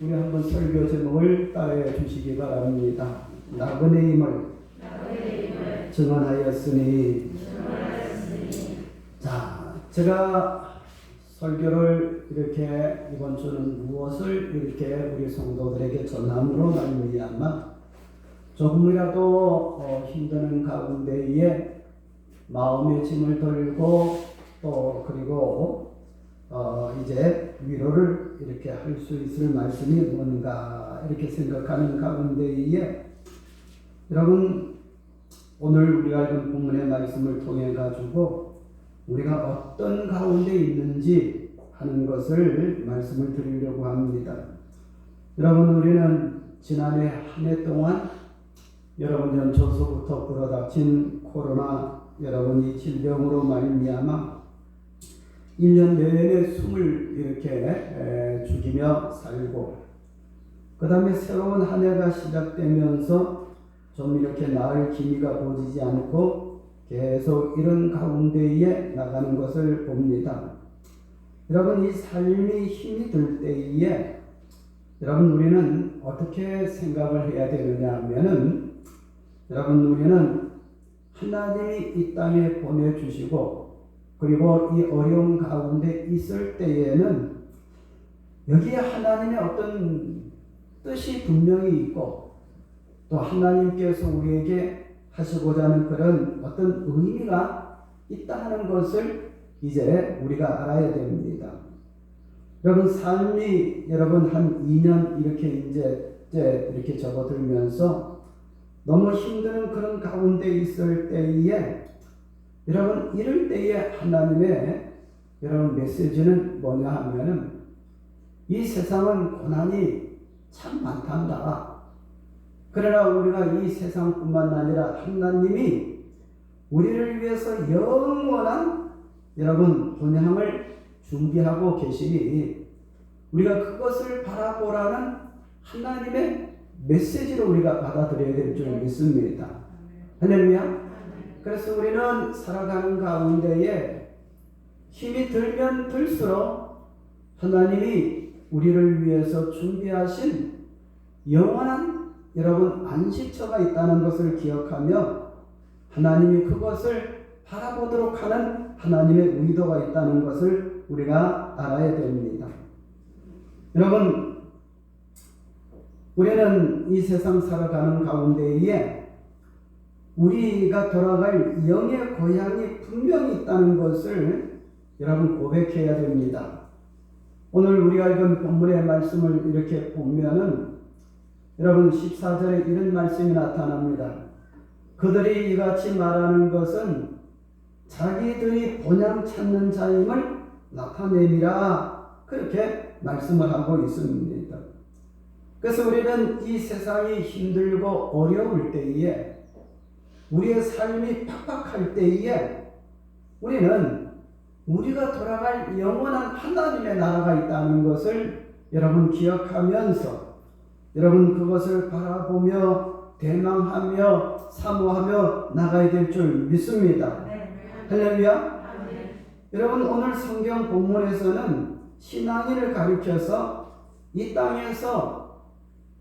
우리 한번 설교 제목을 따라해 주시기 바랍니다. 나그네 임을 증언하였으니. 자, 제가 설교를 이렇게 이번 주는 무엇을 이렇게 우리 성도들에게 전함으로 말미암아 조금이라도 힘드는 가운데에 마음의 짐을 덜고 또 그리고 이제 위로를 이렇게 할 수 있을 말씀이 뭔가 이렇게 생각하는 가운데에 여러분, 오늘 우리가 읽은 본문의 말씀을 통해 가지고 우리가 어떤 가운데 있는지 하는 것을 말씀을 드리려고 합니다. 여러분, 우리는 지난해 한 해 동안 여러분 연초서부터 불어닥친 코로나 여러분 이 질병으로 말미암아 1년 내내 숨을 이렇게 죽이며 살고, 그 다음에 새로운 한 해가 시작되면서 좀 이렇게 나을 기미가 보이지 않고 계속 이런 가운데에 나가는 것을 봅니다. 여러분, 이 삶이 힘이 들 때에 여러분 우리는 어떻게 생각을 해야 되느냐 하면은, 여러분 우리는 하나님이 이 땅에 보내주시고 그리고 이 어려운 가운데 있을 때에는 여기에 하나님의 어떤 뜻이 분명히 있고 또 하나님께서 우리에게 하시고자 하는 그런 어떤 의미가 있다는 것을 이제 우리가 알아야 됩니다. 여러분, 삶이 여러분 한 2년 이렇게 이제 이렇게 접어들면서 너무 힘드는 그런 가운데 있을 때에 여러분 이럴 때에 하나님의 여러분 메시지는 뭐냐 하면은, 이 세상은 고난이 참 많단다. 그러나 우리가 이 세상뿐만 아니라 하나님이 우리를 위해서 영원한 여러분 본향을 준비하고 계시니 우리가 그것을 바라보라는 하나님의 메시지로 우리가 받아들여야 될 줄 믿습니다. 할렐루야. 그래서 우리는 살아가는 가운데에 힘이 들면 들수록 하나님이 우리를 위해서 준비하신 영원한 여러분 안식처가 있다는 것을 기억하며 하나님이 그것을 바라보도록 하는 하나님의 의도가 있다는 것을 우리가 알아야 됩니다. 여러분, 우리는 이 세상 살아가는 가운데에 우리가 돌아갈 영의 고향이 분명히 있다는 것을 여러분 고백해야 됩니다. 오늘 우리가 읽은 본문의 말씀을 이렇게 보면은 여러분 14절에 이런 말씀이 나타납니다. 그들이 이같이 말하는 것은 자기들이 본향 찾는 자임을 나타내미라, 그렇게 말씀을 하고 있습니다. 그래서 우리는 이 세상이 힘들고 어려울 때에, 우리의 삶이 팍팍할 때에 우리는 우리가 돌아갈 영원한 하나님의 나라가 있다는 것을 여러분 기억하면서 여러분 그것을 바라보며 대망하며 사모하며 나가야 될 줄 믿습니다. 할렐루야. 여러분, 오늘 성경 본문에서는 신앙인을 가리켜서 이 땅에서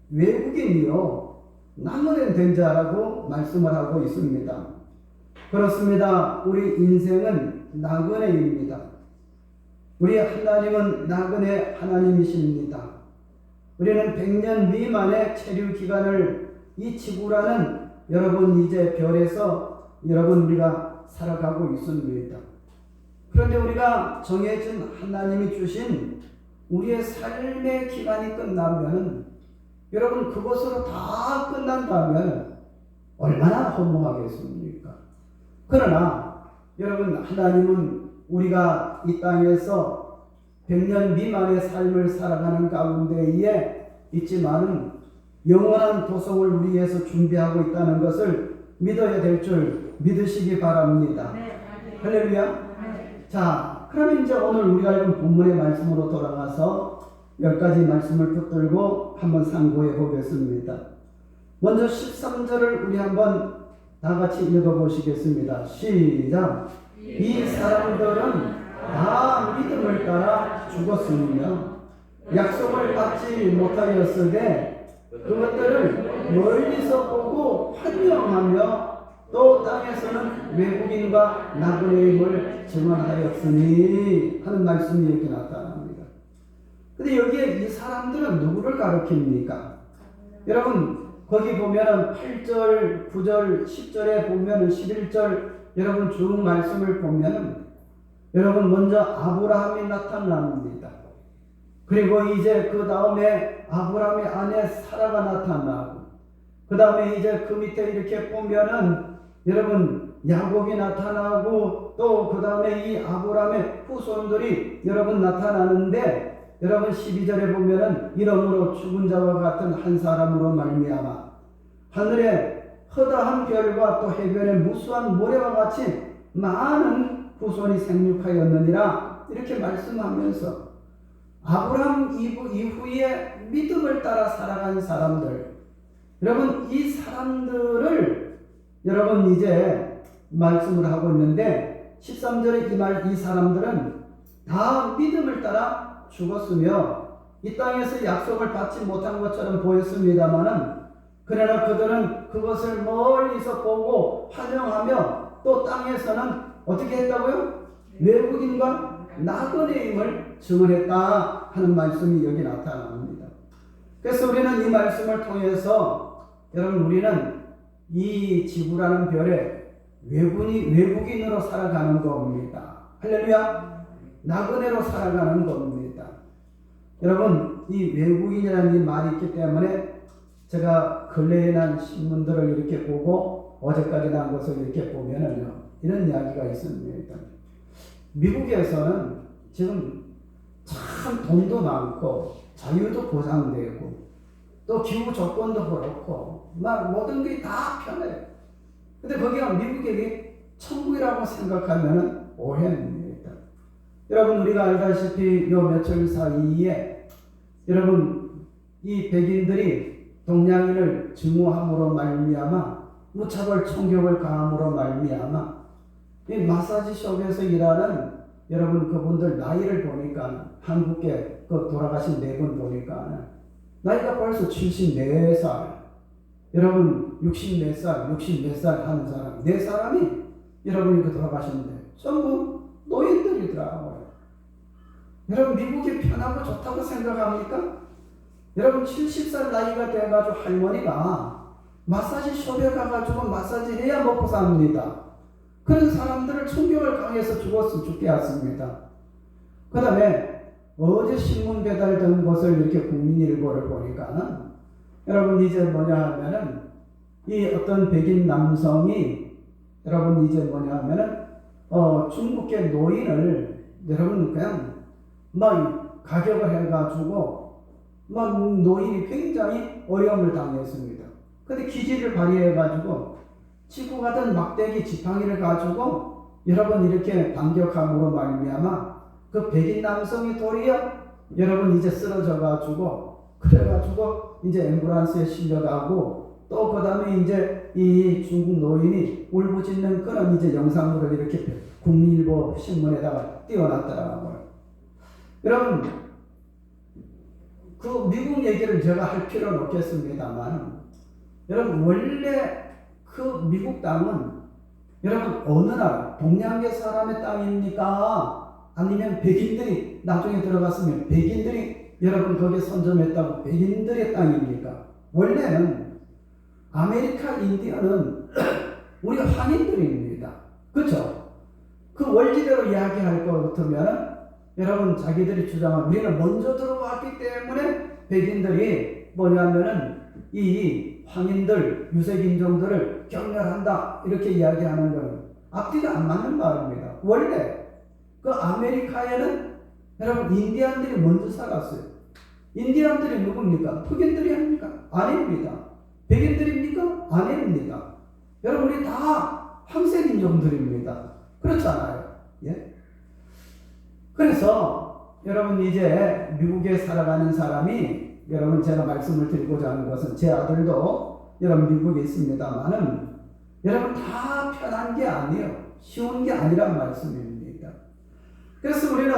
외국인이요 나그네 된 자라고 말씀을 하고 있습니다. 그렇습니다. 우리 인생은 나그네입니다. 우리 하나님은 나그네 하나님이십니다. 우리는 100년 미만의 체류 기간을 이 지구라는 여러분 이제 별에서 여러분 우리가 살아가고 있습니다. 그런데 우리가 정해진 하나님이 주신 우리의 삶의 기간이 끝나면 여러분 그것으로 다 끝난다면 얼마나 허무하겠습니까? 그러나 여러분 하나님은 우리가 이 땅에서 100년 미만의 삶을 살아가는 가운데에 있지만은 영원한 도성을 우리 위해서 준비하고 있다는 것을 믿어야 될 줄 믿으시기 바랍니다. 할렐루야. 자, 그러면 이제 오늘 우리가 읽은 본문의 말씀으로 돌아가서 10가지 말씀을 붙들고 한번 상고해 보겠습니다. 먼저 13절을 우리 한번 다 같이 읽어보시겠습니다. 시작. 이 사람들은 다 믿음을 따라 죽었으며 약속을 받지 못하였으되 그것들을 멀리서 보고 환영하며 또 땅에서는 외국인과 나그네임을 증언하였으니 하는 말씀이 이렇게 나타납니다. 근데 여기에 이 사람들은 누구를 가리킵니까? 여러분 거기 보면은 8절, 9절, 10절에 보면은 11절 여러분 쭉 말씀을 보면은 여러분 먼저 아브라함이 나타납니다. 그리고 이제 그 다음에 아브라함의 아내 사라가 나타나고 그 다음에 이제 그 밑에 이렇게 보면은 여러분 야곱이 나타나고 또 그 다음에 이 아브라함의 후손들이 여러분 나타나는데 여러분 12절에 보면은 이러므로 죽은 자와 같은 한 사람으로 말미암아 하늘의 허다한 별과 또 해변의 무수한 모래와 같이 많은 후손이 생육하였느니라 이렇게 말씀하면서 아브라함 이후에 믿음을 따라 살아간 사람들 여러분 이 사람들을 여러분 이제 말씀을 하고 있는데 13절에 이 사람들은 다 믿음을 따라 죽었으며 이 땅에서 약속을 받지 못한 것처럼 보였습니다마는 그러나 그들은 그것을 멀리서 보고 환영하며 또 땅에서는 어떻게 했다고요? 외국인과 나그네임을 증언했다 하는 말씀이 여기 나타납니다. 그래서 우리는 이 말씀을 통해서 여러분 우리는 이 지구라는 별에 외국인으로 살아가는 겁니다. 할렐루야. 나그네로 살아가는 겁니다. 여러분 이 외국인이라는 이 말이 있기 때문에 제가 근래에 난 신문들을 이렇게 보고 어제까지 난 것을 이렇게 보면은요 이런 이야기가 있습니다. 미국에서는 지금 참 돈도 많고 자유도 보장되고 또 기후 조건도 그렇고 막 모든 게 다 편해요. 근데 거기가 미국이 천국이라고 생각하면 오해입니다. 여러분 우리가 알다시피 요 며칠 사이에 여러분 이 백인들이 동양인을 증오함으로 말미암아 무차별 총격을 가함으로 말미암아 이 마사지숍에서 일하는 여러분 그분들 나이를 보니까 한국에 그 돌아가신 네 분 보니까 나이가 벌써 74살 여러분 60몇 살 하는 사람 네 사람이 여러분 이렇게 돌아가셨는데 전부 노인들이더라고요. 여러분 미국이 편하고 좋다고 생각합니까? 여러분 70살 나이가 돼가지고 할머니가 마사지숍에 가가지고 마사지 해야 먹고 삽니다. 그런 사람들을 총격을 당해서 죽게 했습니다. 그 다음에 어제 신문 배달된 것을 이렇게 국민일보를 보니까는 여러분 이제 뭐냐 하면은 이 어떤 백인 남성이 여러분 이제 뭐냐 하면은 중국계 노인을 여러분 그냥 막 가격을 해가지고 막 노인이 굉장히 어려움을 당했습니다. 근데 기지를 발휘해가지고 치고 가던 막대기 지팡이를 가지고 여러분 이렇게 반격함으로 말미암아 그 백인 남성이 도리어 여러분 이제 쓰러져가지고 그래가지고 이제 앰뷸런스에 실려가고 또 그 다음에 이제 이 중국 노인이 울부짖는 그런 이제 영상물을 이렇게 국민일보 신문에다가 띄워놨더라고요. 여러분 그 미국 얘기를 제가 할 필요는 없겠습니다만 여러분 원래 그 미국 땅은 여러분 어느 나라 동양계 사람의 땅입니까? 아니면 백인들이 나중에 들어갔으면 백인들이 여러분 거기에 선점했다고 백인들의 땅입니까? 원래는 아메리카 인디언은 우리 황인들입니다. 그렇죠? 그 원리대로 이야기할 것 같으면 여러분 자기들이 주장한 우리는 먼저 들어왔기 때문에 백인들이 뭐냐면은 이 황인들 유색인종들을 경멸한다 이렇게 이야기하는 것은 앞뒤가 안 맞는 말입니다. 원래 그 아메리카에는 여러분 인디언들이 먼저 살았어요. 인디언들이 누굽니까? 흑인들이 아닙니까? 아닙니다. 백인들입니까? 아닙니다. 여러분 우리 다 황색인종들입니다. 그렇잖아요. 예? 그래서 여러분 이제 미국에 살아가는 사람이 여러분 제가 말씀을 드리고자 하는 것은 제 아들도 여러분 미국에 있습니다만은 여러분 다 편한 게 아니에요. 쉬운 게 아니란 말씀입니다. 그래서 우리는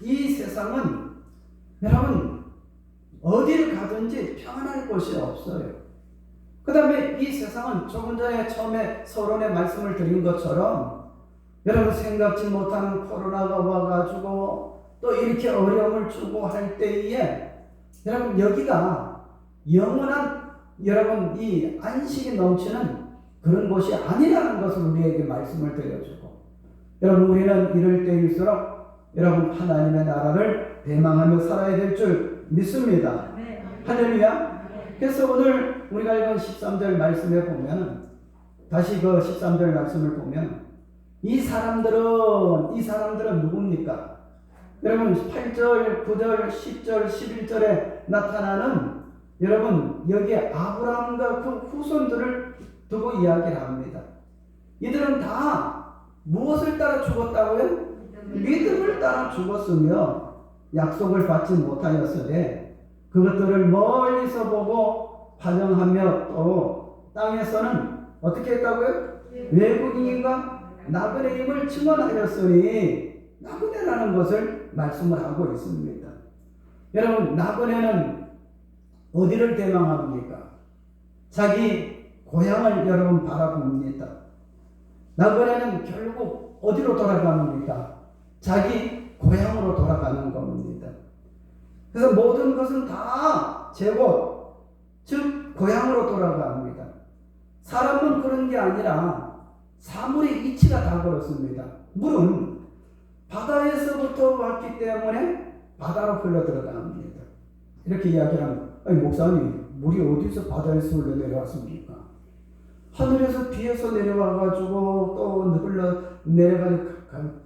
이 세상은 여러분 어딜 가든지 평안할 곳이 없어요. 그 다음에 이 세상은 조금 전에 처음에 서론의 말씀을 드린 것처럼 여러분 생각지 못하는 코로나가 와가지고 또 이렇게 어려움을 주고 할 때에 여러분 여기가 영원한 여러분 이 안식이 넘치는 그런 곳이 아니라는 것을 우리에게 말씀을 드려주고, 여러분 우리는 이럴 때일수록 여러분 하나님의 나라를 대망하며 살아야 될 줄 믿습니다. 할렐루야. 그래서 오늘 우리가 읽은 13절 말씀에 보면, 다시 그 13절 말씀을 보면 이 사람들은 누굽니까? 여러분 8절, 9절, 10절, 11절에 나타나는 여러분 여기에 아브라함과 그 후손들을 두고 이야기를 합니다. 이들은 다 무엇을 따라 죽었다고요? 믿음을 따라 죽었으며 약속을 받지 못하였으되 그것들을 멀리서 보고 환영하며 또 땅에서는 어떻게 했다고요? 외국인과 나그네임을 증언하였으니, 나그네라는 것을 말씀을 하고 있습니다. 여러분 나그네는 어디를 대망합니까? 자기 고향을 여러분 바라봅니다. 나그네는 결국 어디로 돌아갑니까? 자기 고향으로 돌아가는 겁니다. 그래서 모든 것은 다 제곳, 즉 고향으로 돌아갑니다. 사람은 그런 게 아니라 사물의 이치가 다 그렇습니다. 물은 바다에서부터 왔기 때문에 바다로 흘러 들어갑니다. 이렇게 이야기하면, 아니 목사님, 물이 어디서 바다에서 흘러 내려왔습니까? 하늘에서 비에서 내려와가지고 또 흘러 내려가는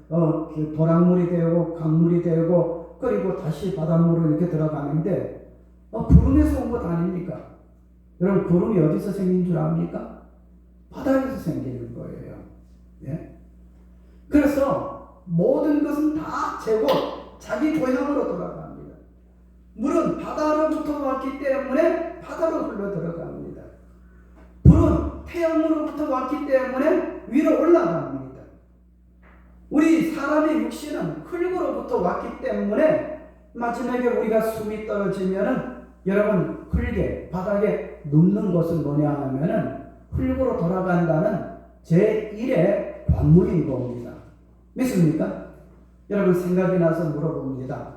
도랑물이 되고 강물이 되고 그리고 다시 바닷물로 이렇게 들어가는데 구름에서 온 것 아닙니까? 여러분 구름이 어디서 생긴 줄 압니까? 바다에서 생기는 거예요. 예? 그래서 모든 것은 다 제곳 자기 고향으로 돌아갑니다. 물은 바다로부터 왔기 때문에 바다로 흘러 들어갑니다. 불은 태양으로부터 왔기 때문에 위로 올라갑니다. 우리 사람의 육신은 흙으로부터 왔기 때문에 마지막에 우리가 숨이 떨어지면은 여러분 흙에 바닥에 눕는 것은 뭐냐 하면은 흙으로 돌아간다는 제1의 관문인 겁니다. 믿습니까? 여러분 생각이 나서 물어봅니다.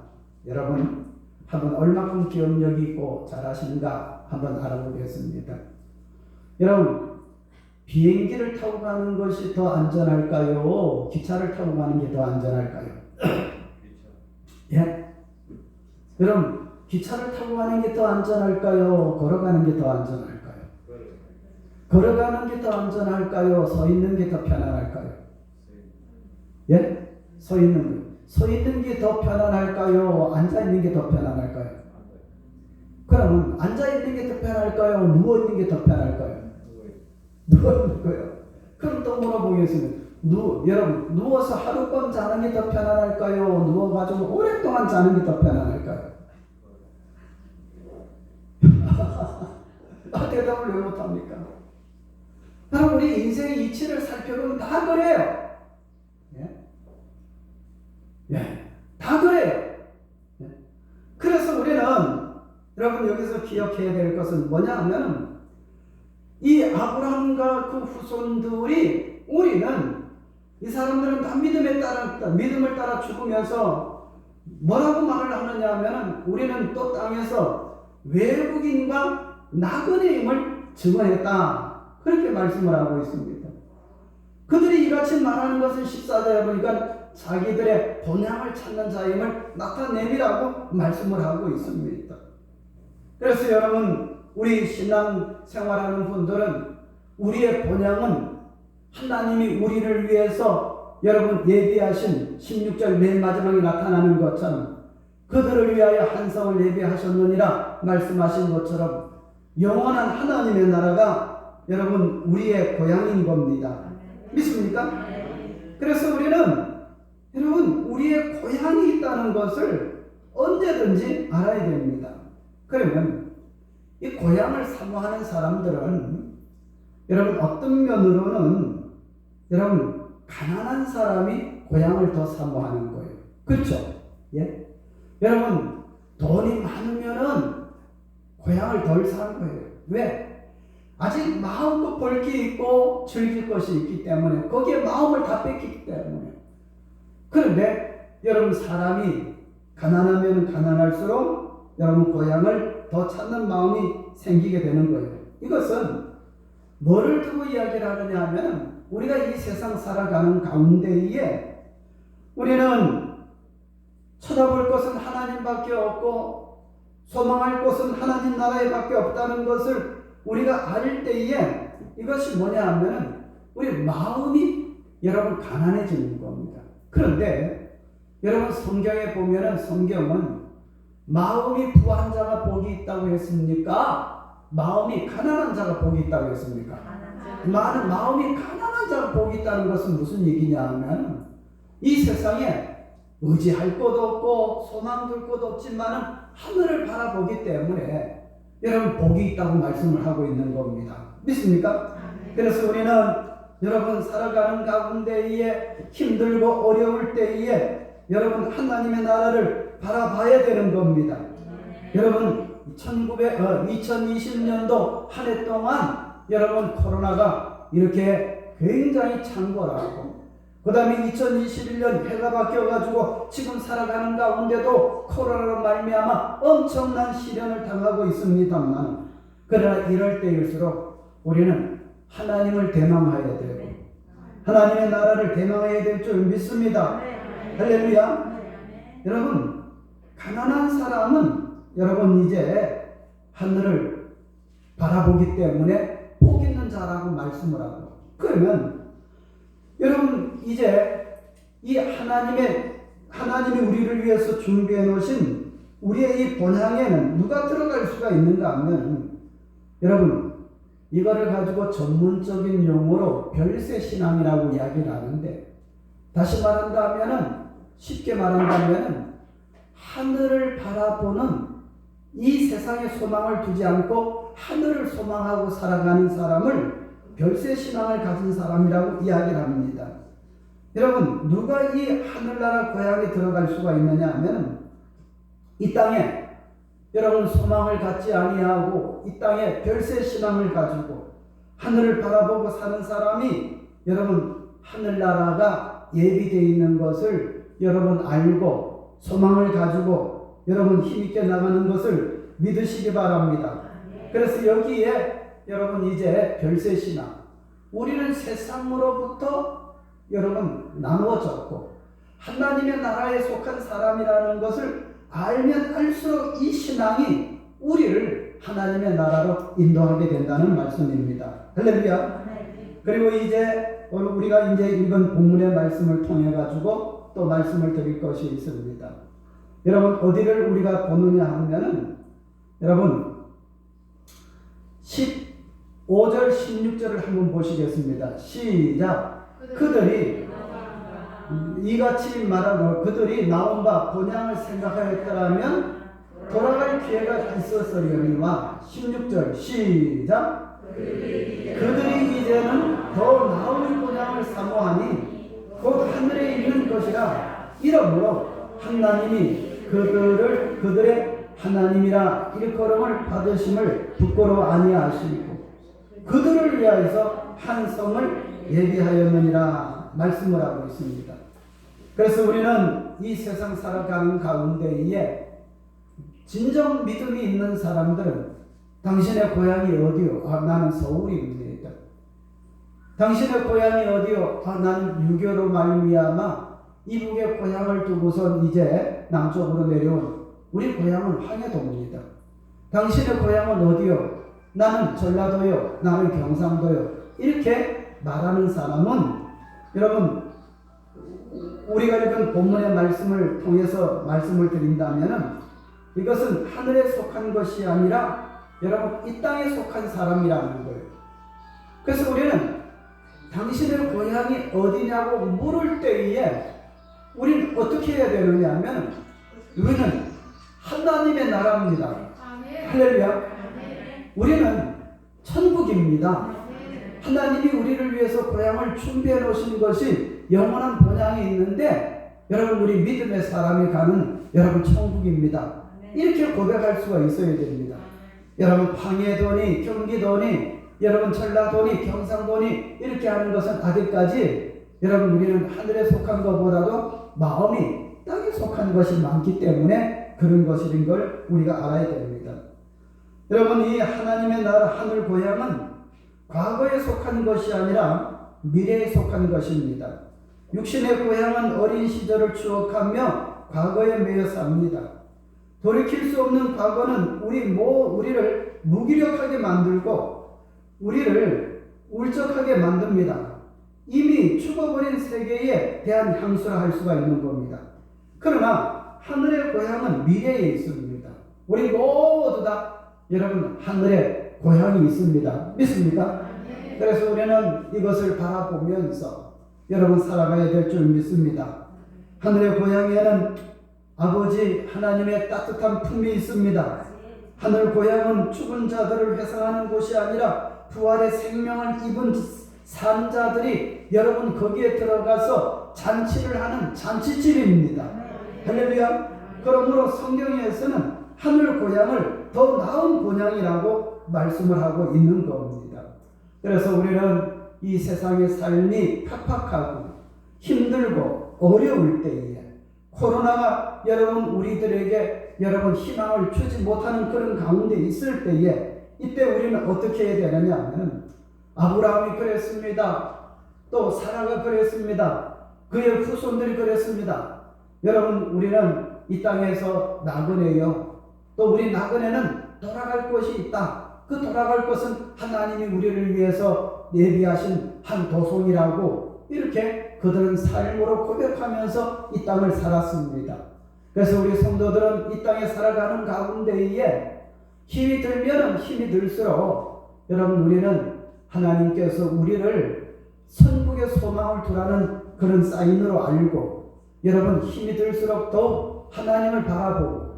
여러분 한번 얼마큼 기억력이 있고 잘하시는가 한번 알아보겠습니다. 여러분 비행기를 타고 가는 것이 더 안전할까요? 기차를 타고 가는 게 더 안전할까요? 예? 여러분 기차를 타고 가는 게 더 안전할까요? 걸어가는 게 더 안전할까요? 걸어가는 게 더 안전할까요? 서 있는 게 더 편안할까요? 예? 서 있는 게 더 편안할까요? 앉아 있는 게 더 편안할까요? 그럼 앉아 있는 게 더 편할까요? 누워 있는 게 더 편할까요? 누워 있는 거예요. 그럼 또 물어보겠습니다. 여러분 누워서 하룻밤 자는 게 더 편안할까요? 누워가지고 오랫동안 자는 게 더 편안할까요? 대답을 왜 못합니까? 그럼 우리 인생의 이치를 살펴보면 다 그래요. 예? 예, 다 그래요. 예? 그래서 우리는 여러분 여기서 기억해야 될 것은 뭐냐 하면 이 아브라함과 그 후손들이 우리는 이 사람들은 다 믿음을 따라 죽으면서 뭐라고 말을 하느냐 하면 우리는 또 땅에서 외국인과 나그네임을 증언했다. 그렇게 말씀을 하고 있습니다. 그들이 이같이 말하는 것은 14절에 보니까 자기들의 본향을 찾는 자임을 나타내미라고 말씀을 하고 있습니다. 그래서 여러분 우리 신앙 생활하는 분들은 우리의 본향은 하나님이 우리를 위해서 여러분 예비하신 16절 맨 마지막에 나타나는 것처럼 그들을 위하여 한 성을 예비하셨느니라 말씀하신 것처럼 영원한 하나님의 나라가 여러분 우리의 고향인 겁니다. 믿습니까? 그래서 우리는 여러분 우리의 고향이 있다는 것을 언제든지 알아야 됩니다. 그러면 이 고향을 사모하는 사람들은 여러분 어떤 면으로는 여러분 가난한 사람이 고향을 더 사모하는 거예요. 그렇죠? 예? 여러분 돈이 많으면은 고향을 덜 사는 거예요. 왜? 아직 마음껏 볼 게 있고 즐길 것이 있기 때문에, 거기에 마음을 다 뺏기기 때문에. 그런데 여러분, 사람이 가난하면 가난할수록 여러분 고향을 더 찾는 마음이 생기게 되는 거예요. 이것은 뭐를 두고 이야기를 하느냐 하면, 우리가 이 세상 살아가는 가운데에 우리는 쳐다볼 것은 하나님밖에 없고 소망할 것은 하나님 나라에 밖에 없다는 것을 우리가 알 때에, 이것이 뭐냐 하면 우리 마음이 여러분 가난해지는 겁니다. 그런데 여러분, 성경에 보면은, 성경은 마음이 부한 자가 복이 있다고 했습니까? 마음이 가난한 자가 복이 있다고 했습니까? 마음이 가난한 자가 복이 있다는 것은 무슨 얘기냐 하면, 이 세상에 의지할 것도 없고 소망 둘 것도 없지만 하늘을 바라보기 때문에 여러분 복이 있다고 말씀을 하고 있는 겁니다. 믿습니까? 그래서 우리는 여러분 살아가는 가운데에 힘들고 어려울 때에 여러분 하나님의 나라를 바라봐야 되는 겁니다. 여러분 2020년도 한 해 동안 여러분 코로나가 이렇게 굉장히 창궐하고, 그 다음에 2021년 해가 바뀌어가지고 지금 살아가는 가운데도 코로나로 말미암아 엄청난 시련을 당하고 있습니다만, 그러나 이럴 때일수록 우리는 하나님을 대망해야 되고 하나님의 나라를 대망해야 될 줄 믿습니다. 할렐루야. 여러분, 가난한 사람은 여러분 이제 하늘을 바라보기 때문에 복 있는 자라고 말씀을 하고, 그러면 여러분 이제 이 하나님이 우리를 위해서 준비해 놓으신 우리의 이 본향에는 누가 들어갈 수가 있는가 하면, 여러분 이거를 가지고 전문적인 용어로 별세 신앙이라고 이야기를 하는데, 다시 말한다면은, 쉽게 말한다면은 하늘을 바라보는, 이 세상에 소망을 두지 않고 하늘을 소망하고 살아가는 사람을 별세 신앙을 가진 사람이라고 이야기를 합니다. 여러분, 누가 이 하늘나라 고향에 들어갈 수가 있느냐 하면, 이 땅에 여러분 소망을 갖지 아니하고 이 땅에 별세 신앙을 가지고 하늘을 바라보고 사는 사람이 여러분 하늘나라가 예비되어 있는 것을 여러분 알고 소망을 가지고 여러분 힘있게 나가는 것을 믿으시기 바랍니다. 그래서 여기에 여러분 이제 별세 신앙, 우리는 세상으로부터 여러분 나누어졌고 하나님의 나라에 속한 사람이라는 것을 알면 알수록 이 신앙이 우리를 하나님의 나라로 인도하게 된다는 말씀입니다. 할렐루야. 그리고 이제 우리가 이제 읽은 본문의 말씀을 통해 가지고 또 말씀을 드릴 것이 있습니다. 여러분 어디를 우리가 보느냐 하면은, 여러분 15절 16절을 한번 보시겠습니다. 시작. 그들이 이같이 말하고 그들이 나온 바 본향을 생각하였더라면 돌아갈 기회가 있었으려니와. 16절 시작. 그들이 이제는 더 나은 본향을 사모하니 곧 하늘에 있는 것이라. 이러므로 하나님이 그들의 하나님이라 일컬음을 받으심을 부끄러워 아니하시고 그들을 위하여서 한 성을 예비하였느니라 말씀을 하고 있습니다. 그래서 우리는 이 세상 살아가는 가운데에 진정 믿음이 있는 사람들은, 당신의 고향이 어디요? 나는 서울입니다. 당신의 고향이 어디요? 나는 유교로 말미암아 이북의 고향을 두고선 이제 남쪽으로 내려온 우리 고향은 황해도입니다. 당신의 고향은 어디요? 나는 전라도요. 나는 경상도요. 이렇게 말하는 사람은, 여러분 우리가 읽은 본문의 말씀을 통해서 말씀을 드린다면, 이것은 하늘에 속한 것이 아니라 여러분 이 땅에 속한 사람이라는 거예요. 그래서 우리는 당신의 고향이 어디냐고 물을 때에 우리는 어떻게 해야 되느냐 하면, 우리는 하나님의 나라입니다. 할렐루야. 우리는 천국입니다. 하나님이 우리를 위해서 고향을 준비해 놓으신 것이 영원한 본향이 있는데, 여러분 우리 믿음의 사람이 가는 여러분 천국입니다. 이렇게 고백할 수가 있어야 됩니다. 여러분 방해도니 경기도니 여러분 전라도니 경상도니 이렇게 하는 것은 아직까지 여러분 우리는 하늘에 속한 것보다도 마음이 땅에 속한 것이 많기 때문에 그런 것인 걸 우리가 알아야 됩니다. 여러분 이 하나님의 나라 하늘 고향은 과거에 속한 것이 아니라 미래에 속한 것입니다. 육신의 고향은 어린 시절을 추억하며 과거에 매여 삽니다. 돌이킬 수 없는 과거는 우리를 무기력하게 만들고 우리를 울적하게 만듭니다. 이미 죽어버린 세계에 대한 향수를 할 수가 있는 겁니다. 그러나 하늘의 고향은 미래에 있습니다. 우리 모두 다 여러분 하늘에 고향이 있습니다. 믿습니까? 그래서 우리는 이것을 바라보면서 여러분 살아가야 될 줄 믿습니다. 하늘의 고향에는 아버지 하나님의 따뜻한 품이 있습니다. 하늘 고향은 죽은 자들을 회상하는 곳이 아니라 부활의 생명을 입은 산자들이 여러분 거기에 들어가서 잔치를 하는 잔치집입니다. 할렐루야. 그러므로 성경에서는 하늘 고향을 더 나은 고향이라고 말씀을 하고 있는 겁니다. 그래서 우리는 이 세상의 삶이 팍팍하고 힘들고 어려울 때에 코로나가 여러분 우리들에게 여러분 희망을 주지 못하는 그런 가운데 있을 때에 이때 우리는 어떻게 해야 되느냐 하면 아브라함이 그랬습니다. 또 사라가 그랬습니다. 그의 후손들이 그랬습니다. 여러분 우리는 이 땅에서 나그네요. 또 우리 나그네는 돌아갈 곳이 있다. 그 돌아갈 곳은 하나님이 우리를 위해서 예비하신 한 도성이라고 이렇게 그들은 삶으로 고백하면서 이 땅을 살았습니다. 그래서 우리 성도들은 이 땅에 살아가는 가운데에 힘이 들면 힘이 들수록 여러분 우리는 하나님께서 우리를 천국의 소망을 두라는 그런 사인으로 알고 여러분 힘이 들수록 더 하나님을 바라보고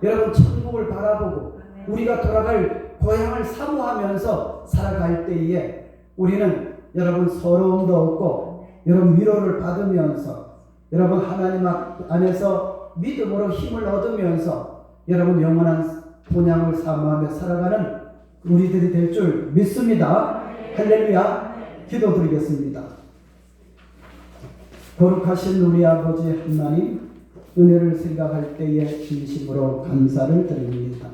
여러분 천국을 바라보고 우리가 돌아갈 고향을 사모하면서 살아갈 때에 우리는 여러분 서러움도 없고 여러분 위로를 받으면서 여러분 하나님 안에서 믿음으로 힘을 얻으면서 여러분 영원한 본향을 사모하며 살아가는 우리들이 될 줄 믿습니다. 할렐루야. 기도드리겠습니다. 거룩하신 우리 아버지 하나님 은혜를 생각할 때에 진심으로 감사를 드립니다.